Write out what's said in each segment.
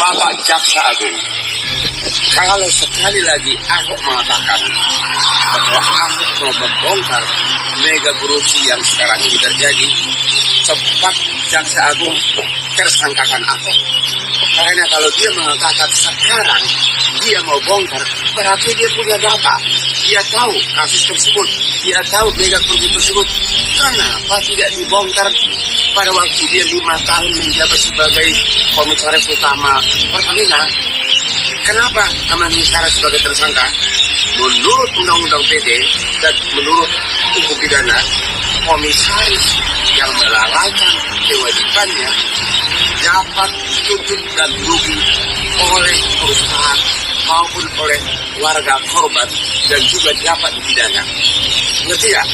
Bapak Jaksa Agung, kalau sekali lagi Ahok mengatakan bahwa Ahok mau membongkar mega korupsi yang sekarang ini terjadi, cepat Jaksa Agung tersangkakan Ahok. Karena kalau dia mengatakan sekarang dia mau bongkar, berarti dia punya data. Dia tahu kasus tersebut, dia tahu mega korupsi tersebut. Kenapa tidak dibongkar pada waktu dia 5 tahun menjabat sebagai komisaris utama Pertamina? Kenapa namanya sekarang sebagai tersangka? Menurut Undang-Undang PT dan menurut hukum pidana, komisaris yang melalaikan kewajibannya dapat dituntut dan dirugi oleh perusahaan maupun oleh warga korban dan juga dapat dipidana. Ngerti ya?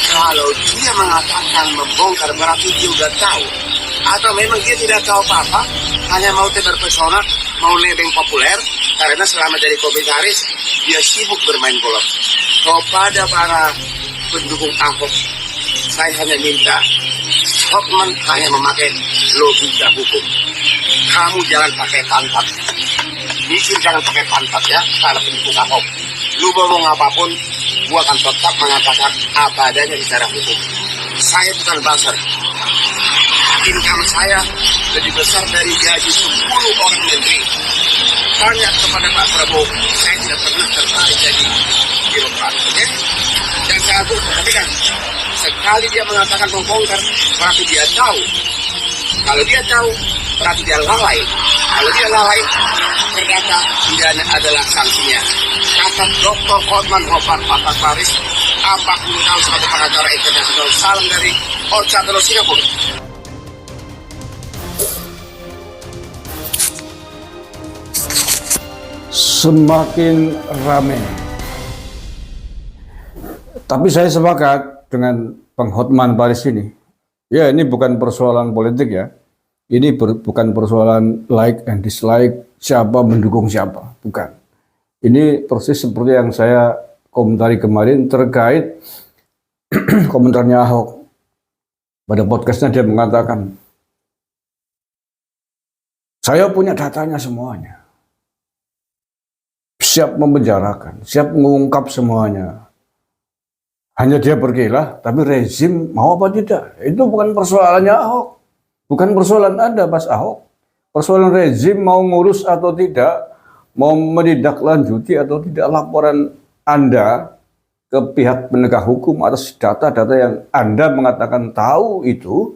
Kalau dia mengatakan membongkar berarti dia sudah tahu. Atau memang dia tidak tahu apa-apa, hanya mau terpesona, mau nebeng populer, karena selama jadi komisaris, dia sibuk bermain golf. Kepada para pendukung Ahok, saya hanya minta, Hotman hanya memakai logika hukum. Kamu jangan pakai pantat. Mikir jangan pakai pantat ya, para pendukung Ahok. Lu ngomong apapun, gua akan tetap mengatakan apa adanya secara hukum. Saya bukan buzzer. Income saya lebih besar dari gaji 10 orang menteri. Tanya kepada Pak Prabowo, saya tidak pernah tertarik jadi birokrat. Okay? Dan saya tuh perhatikan, sekali dia mengatakan membongkar, berarti dia tahu. Kalau dia tahu, berarti dia lalai. Kalau dia lalai, ternyata pidana adalah sanksinya. Kata Dr. Hotman Hofan Patas Paris, 40 tahun sebagai pengacara internasional. Salam dari Orchard Road, Singapura. Semakin ramai. Tapi saya sepakat dengan Bang Hotman Paris ini. Ya, ini bukan persoalan politik ya. Ini bukan persoalan like and dislike, siapa mendukung siapa. Bukan. Ini persis seperti yang saya komentari kemarin terkait komentarnya Ahok. Pada podcastnya dia mengatakan, saya punya datanya semuanya. Siap memenjarakan, siap mengungkap semuanya. Hanya dia berkilah, tapi rezim mau apa tidak? Itu bukan persoalannya Ahok. Bukan persoalan Anda, Mas Ahok. Persoalan rezim mau ngurus atau tidak, mau menindaklanjuti atau tidak laporan Anda ke pihak penegak hukum atas data-data yang Anda mengatakan tahu itu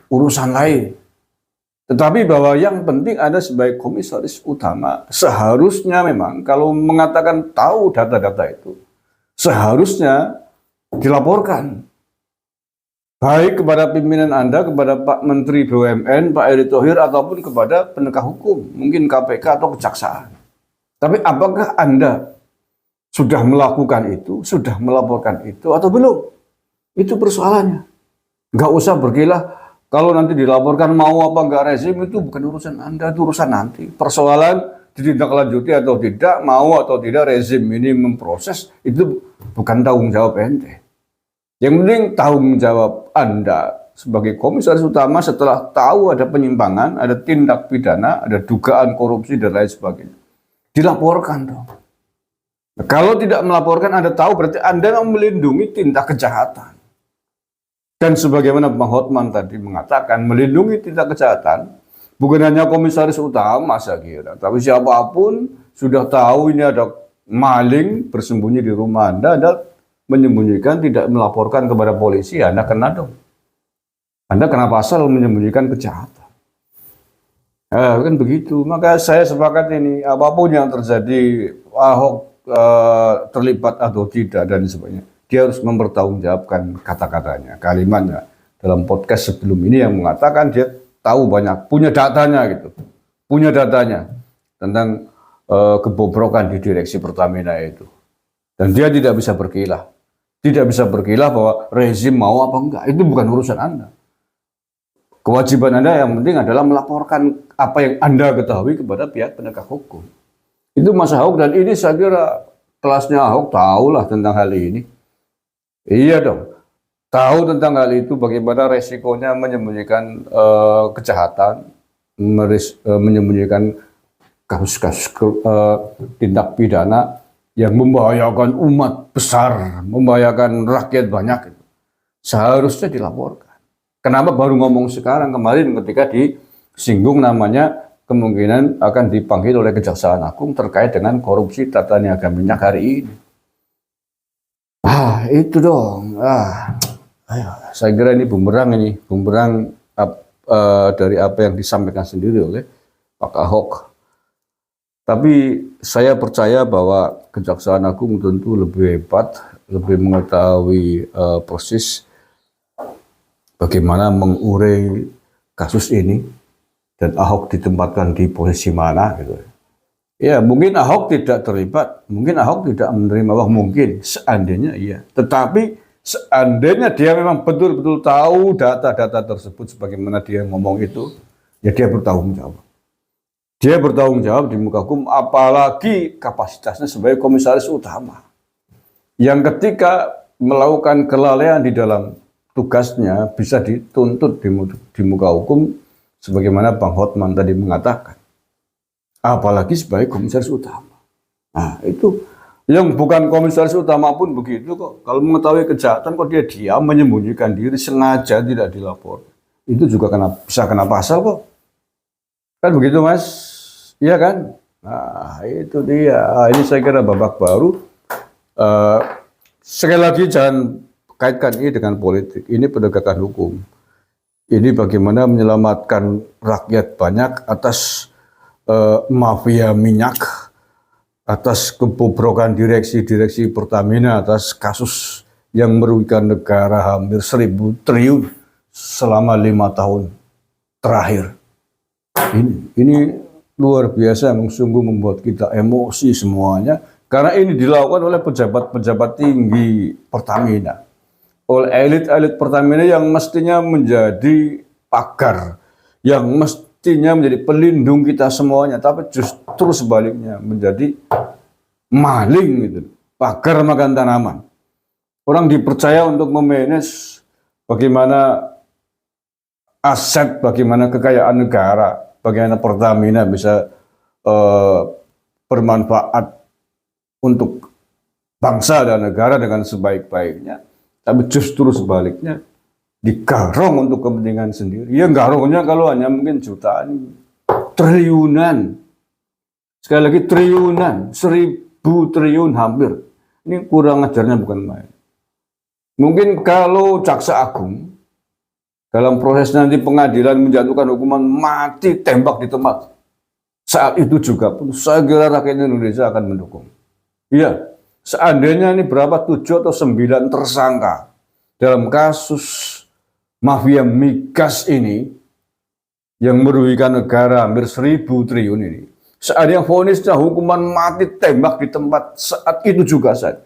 urusan lain. Tetapi bahwa yang penting Anda sebagai komisaris utama seharusnya memang kalau mengatakan tahu data-data itu seharusnya dilaporkan baik kepada pimpinan Anda, kepada Pak Menteri BUMN, Pak Erick Thohir ataupun kepada penegak hukum, mungkin KPK atau kejaksaan. Tapi apakah Anda sudah melakukan itu, sudah melaporkan itu atau belum? Itu persoalannya. Nggak usah berkilah. Kalau nanti dilaporkan mau apa enggak rezim itu bukan urusan Anda, itu urusan nanti. Persoalan ditindaklanjuti atau tidak, mau atau tidak rezim ini memproses, itu bukan tanggung jawab ente. Yang penting tanggung jawab Anda sebagai komisaris utama setelah tahu ada penyimpangan, ada tindak pidana, ada dugaan korupsi dan lain sebagainya. Dilaporkan dong. Nah, kalau tidak melaporkan Anda tahu berarti Anda melindungi tindak kejahatan. Dan sebagaimana Bang Hotman tadi mengatakan, melindungi tindak kejahatan bukan hanya komisaris utama saya kira, tapi siapapun sudah tahu ini ada maling bersembunyi di rumah Anda menyembunyikan, tidak melaporkan kepada polisi, Anda kena dong. Anda kena pasal menyembunyikan kejahatan. Kan begitu. Maka saya sepakat ini, apapun yang terjadi, Ahok terlibat atau tidak dan sebagainya, dia harus mempertanggungjawabkan kata-katanya, kalimatnya. Dalam podcast sebelum ini yang mengatakan dia tahu banyak, punya datanya gitu. Punya datanya tentang kebobrokan di direksi Pertamina itu. Dan dia tidak bisa berkilah. Tidak bisa berkilah bahwa rezim mau apa enggak. Itu bukan urusan Anda. Kewajiban Anda yang penting adalah melaporkan apa yang Anda ketahui kepada pihak penegak hukum. Itu Mas Ahok, dan ini saya kira kelasnya Ahok tahulah tentang hal ini. Iya dong, tahu tentang hal itu, bagaimana resikonya menyembunyikan kejahatan, menyembunyikan kasus-kasus tindak pidana yang membahayakan umat besar, membahayakan rakyat banyak, seharusnya dilaporkan. Kenapa baru ngomong sekarang? Kemarin ketika disinggung namanya kemungkinan akan dipanggil oleh Kejaksaan Agung terkait dengan korupsi tata niaga minyak hari ini. Itu dong. Ayo, saya kira ini bumerang dari apa yang disampaikan sendiri oleh Pak Ahok. Tapi saya percaya bahwa Kejaksaan Agung tentu lebih hebat, lebih mengetahui proses bagaimana mengurai kasus ini dan Ahok ditempatkan di posisi mana gitu. Ya, mungkin Ahok tidak terlibat, mungkin Ahok tidak menerima uang, mungkin seandainya iya. Tetapi seandainya dia memang betul-betul tahu data-data tersebut sebagaimana dia ngomong itu, ya dia bertanggung jawab. Dia bertanggung jawab di muka hukum, apalagi kapasitasnya sebagai komisaris utama. Yang ketika melakukan kelalaian di dalam tugasnya bisa dituntut di muka hukum sebagaimana Bang Hotman tadi mengatakan. Apalagi sebagai komisaris utama. Nah, itu yang bukan komisaris utama pun begitu kok. Kalau mengetahui kejahatan kok dia diam, menyembunyikan diri, sengaja tidak dilapor. Itu juga bisa kena pasal kok. Kan begitu Mas? Iya kan? Nah, itu dia. Ini saya kira babak baru. Sekali lagi jangan kaitkan ini dengan politik. Ini penegakan hukum. Ini bagaimana menyelamatkan rakyat banyak atas mafia minyak, atas kebobrokan direksi Pertamina, atas kasus yang merugikan negara hampir 1.000 triliun selama 5 tahun terakhir. Ini luar biasa, sungguh membuat kita emosi semuanya, karena ini dilakukan oleh pejabat-pejabat tinggi Pertamina, oleh elit-elit Pertamina yang mestinya menjadi pagar, yang mestinya menjadi pelindung kita semuanya, tapi justru sebaliknya menjadi maling gitu, pagar makan tanaman. Orang dipercaya untuk memanage bagaimana aset, bagaimana kekayaan negara, bagaimana Pertamina bisa bermanfaat untuk bangsa dan negara dengan sebaik-baiknya, tapi justru sebaliknya digarong untuk kepentingan sendiri. Ya garongnya kalau hanya mungkin jutaan, triliunan. Sekali lagi triliunan, 1.000 triliun hampir. Ini kurang ajarnya bukan main. Mungkin kalau Jaksa Agung dalam proses nanti pengadilan menjatuhkan hukuman mati tembak di tempat, saat itu juga pun saya kira rakyat Indonesia akan mendukung. Iya, seandainya ini berapa 7 atau 9 tersangka dalam kasus mafia migas ini yang merugikan negara hampir 1.000 triliun ini, seandainya vonisnya hukuman mati tembak di tempat saat itu juga saya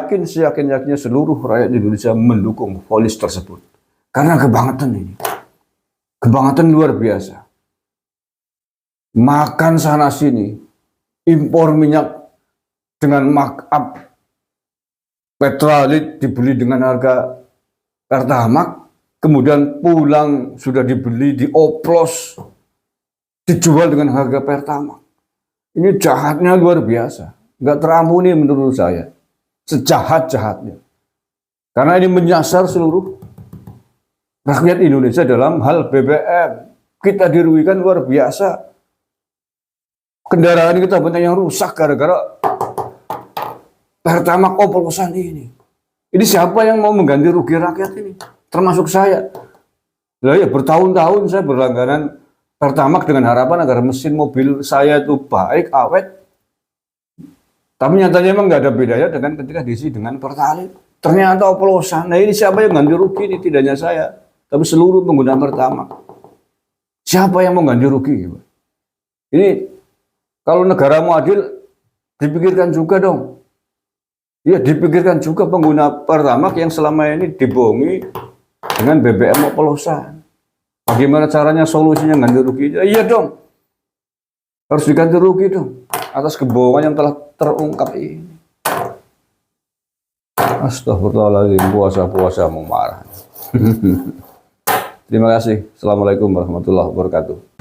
yakin seyakin-yakinnya seluruh rakyat Indonesia mendukung vonis tersebut. Karena kebangetan ini, kebangetan luar biasa. Makan sana sini, impor minyak dengan markup, petralit dibeli dengan harga Pertamax, kemudian pulang sudah dibeli, dioplos, dijual dengan harga Pertamax. Ini jahatnya luar biasa, nggak terampuni menurut saya, sejahat-jahatnya. Karena ini menyasar seluruh rakyat Indonesia dalam hal BBM. Kita dirugikan luar biasa. Kendaraan kita banyak yang rusak gara-gara Pertamax oplosan ini. Ini siapa yang mau mengganti rugi rakyat ini? Termasuk saya. Lah ya, bertahun-tahun saya berlangganan Pertamax dengan harapan agar mesin mobil saya itu baik, awet. Tapi nyatanya emang nggak ada bedanya dengan ketika diisi dengan Pertalite. Ternyata oplosan. Nah ini siapa yang ganti rugi? Ini tidak hanya saya, tapi seluruh pengguna Pertamax. Siapa yang mau ganti rugi? Ini kalau negara mau adil, dipikirkan juga dong. Ya dipikirkan juga pengguna Pertamax yang selama ini dibohongi dengan BBM oplosan. Bagaimana caranya solusinya ganti rugi? Iya dong. Harus diganti rugi dong atas kebohongan yang telah terungkap ini. Astagfirullahaladzim, puasa-puasa mau marah. Terima kasih. Assalamualaikum warahmatullahi wabarakatuh.